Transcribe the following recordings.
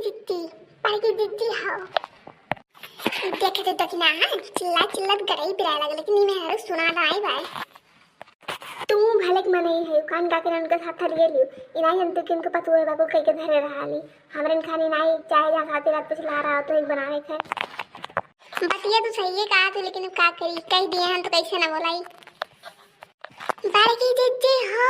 जिद्दी पार्टी जिद्दी हो देखे तो दकिना चिल्ला चिल्ला गरई पिराय लागले लेकिन नी मैं सुना नाही भाई तू भले के मने है कान का के उनके साथ लिए लियो इनाई हम तो कि उनके पतुए बाबू कई के धरे रहा ली हमरन खाने नहीं चाहे जा खाते रात पे चला रहा तो एक बनावे है बतिया तो सही है कहा तो लेकिन का करी कह दिए हम तो कैसे ना बोलाई बारकी जिद्दी हो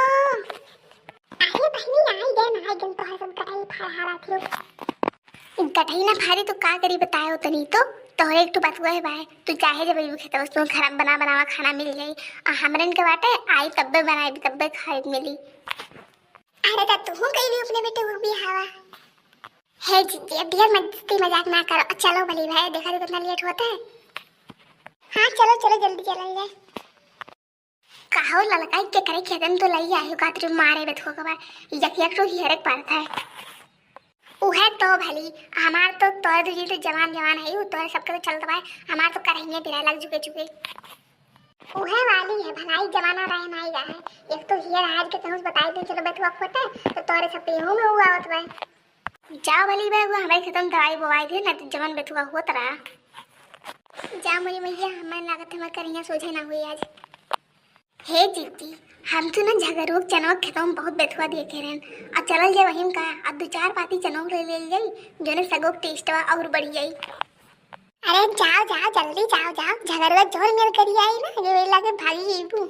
अरे बहनी आई गन तो है सब कटाई फाड़ा थियो गठाई ना फाड़ी तो का करी बताए हो तनी तो तोहरे एक तो बात हुआ है भाई तू चाहे जब भी खेता उसमें खराब बनावा खाना मिल जाई और हमरन के बाटे आई तब्बे बनाई तब्बे खाए मिली अरे ता तू कहीं भी अपने बेटे को भी हवा है जी अब यार मजाक ना करो चलो भली भाई देखा तो कितना लेट होता है हाँ चलो चलो जल्दी चल जाए कहो ललकाई के करे खेतन तो लई आयो कातरे मारे बेथो के बाद यक तो ही हरक पारता है उहे तो भली हमार तो तोर तुझी तो जवान है वो तोर सबके तो चलता है हमार तो करेंगे बिना लग चुके उहे वाली है भलाई जमाना रहे नहीं रहा है एक तो हियर आज के तहस बताई दे चलो बेथुआ खोटे तो तोरे सब पे हो में हुआ होत भाई जाओ भली भाई वो हमारे खत्म दवाई बवाई दे ना तो जवान बेथुआ होत रहा जा मोरी मैया हमें लागत हम करिया सोचे ना हुई आज हे जीती हम तो ना झगड़ों चनोक खेतों बहुत बेथुआ देखे रहन और चलल जाए वहीं का अब दो चार पाती चनोक ले जाई जो ने सगोक टेस्ट वा और बढ़ जाई अरे जाओ जाओ जल्दी जाओ झगड़वा जोर मेर करी आई ना ये वेला के भागी जीबू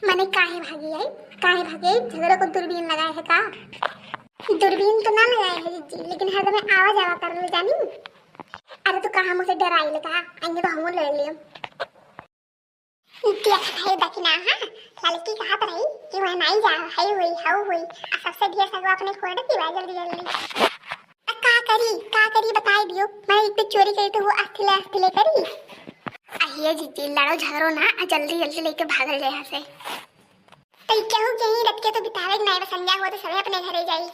माने काहे भागी आई झगड़े को दूरबीन लगाए है का दूरबीन तो ना लगाए है जी लेकिन हर समय आवाज आवा कर ले जानी अरे तो कहां मुझसे डराई ले कहा आएंगे तो हम ले लियो क्या है दकिना हां लड़की कहां पर रही कि वह नहीं जा है हुई हाउ हुई सबसे ढेर सगवा अपने खोड़ की जल्दी का करी बताई दियो मैं एक पे चोरी करी तो वो अस्थिले करी आइए जीती लड़ो झगड़ो ना जल्दी लेके भागल जाए यहां से तो क्या हो यही रख के तो बितावे नहीं संध्या हुआ तो सब अपने घरे जाई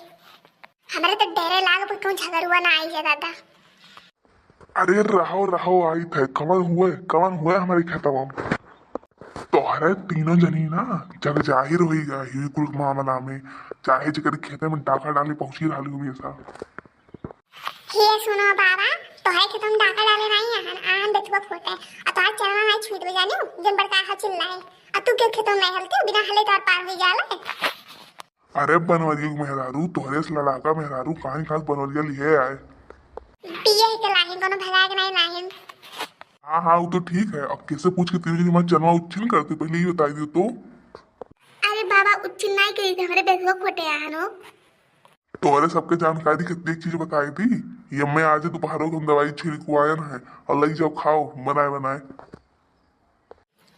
हमारे तो डरे लाग पर क्यों झगड़ुआ ना आई है दादा अरे रहो आई थे कवन हुए हमारे खेतवा तोहरे तीनों जनी ना जग जाहिर होई गई कुल मामला में चाहे जकर खेते में डाका डाली पहुंची रहली हमेशा ये सुनो बाबा तोहरे खेत में डाका डाले नहीं आन बेचबो फोटे और तोहर चरवा नहीं छूट बे जानी जन बड़का हा चिल्लाए और तू के खेत में नहीं हलते बिना हले तोर पार हो जाले अरे बनवरिया मेहरारू तोहरे से लड़ाका मेहरारू काहे खास बनवरिया लिए आए पिए के लाहिन कोनो भगा के नहीं लाहिन हाँ वो तो ठीक है अब कैसे पूछ के तेरे मत चनवा उच्चिल करते पहले ही बता दियो तो अरे बाबा उच्चिल नहीं करी थी हमारे बेगवा खोटे आनो तोहरे सबके जानकारी कितनी एक चीज बताई थी ये मैं आज दोपहरों को दवाई छिड़कवायन है और लई जाओ खाओ बनाए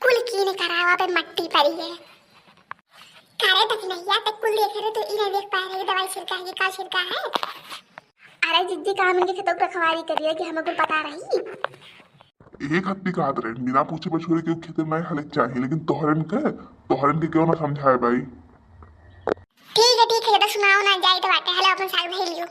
कुल की ने करावा पे मट्टी पड़ी है करे तक नहीं या तक कुल देख रहे तो इन्हें देख पा रहे दवाई छिड़का है का छिड़का है अरे जिद्दी काम इनके खेतों पर रखवाली करिए कि हमें कुछ पता रही एक हत्ती का हाथ रहे बिना पूछे बछोरे क्यों खेते में हलक चाहिए लेकिन तोहरन के क्यों ना समझाए भाई ठीक है तो सुनाओ ना जाए तो बाटे हले अपन साग भेज लियो